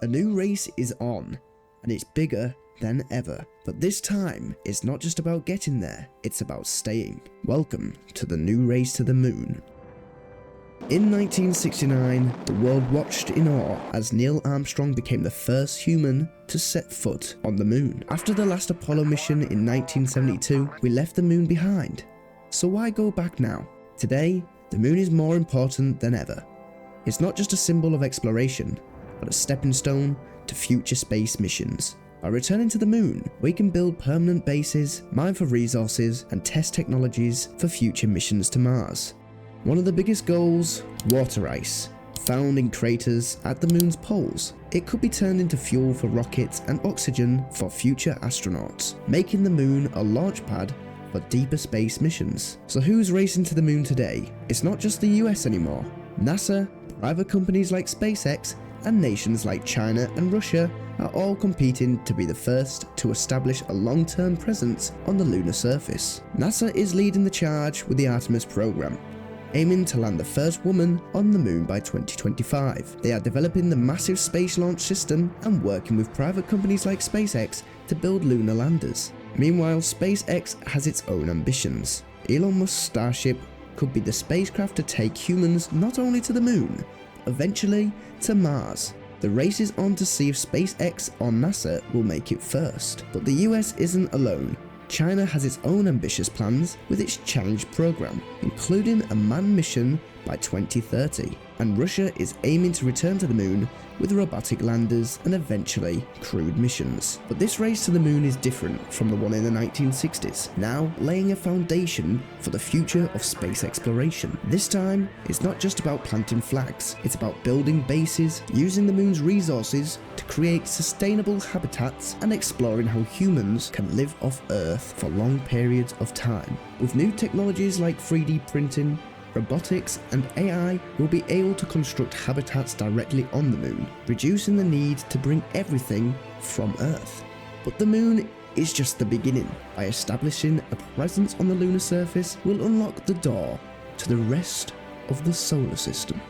A new race is on, and it's bigger than ever. But this time, it's not just about getting there, it's about staying. Welcome to the new race to the moon. In 1969, the world watched in awe as Neil Armstrong became the first human to set foot on the moon. After the last Apollo mission in 1972, we left the moon behind. So why go back now? Today, the moon is more important than ever. It's not just a symbol of exploration, but a stepping stone to future space missions. By returning to the moon, we can build permanent bases, mine for resources, and test technologies for future missions to Mars. One of the biggest goals, water ice, found in craters at the moon's poles. It could be turned into fuel for rockets and oxygen for future astronauts, making the moon a launch pad for deeper space missions. So who's racing to the moon today? It's not just the US anymore. NASA, private companies like SpaceX, and nations like China and Russia are all competing to be the first to establish a long-term presence on the lunar surface. NASA is leading the charge with the Artemis program, aiming to land the first woman on the moon by 2025. They are developing the massive space launch system and working with private companies like SpaceX to build lunar landers. Meanwhile, SpaceX has its own ambitions. Elon Musk's Starship could be the spacecraft to take humans not only to the moon, but eventually to Mars. The race is on to see if SpaceX or NASA will make it first. But the US isn't alone. China has its own ambitious plans with its Challenge program, including a manned mission by 2030. And Russia is aiming to return to the moon with robotic landers and eventually crewed missions. But this race to the moon is different from the one in the 1960s, now laying a foundation for the future of space exploration. This time, it's not just about planting flags, it's about building bases, using the moon's resources to create sustainable habitats, and exploring how humans can live off Earth for long periods of time. With new technologies like 3D printing, robotics and AI, will be able to construct habitats directly on the moon, reducing the need to bring everything from Earth. But the moon is just the beginning. By establishing a presence on the lunar surface, we'll unlock the door to the rest of the solar system.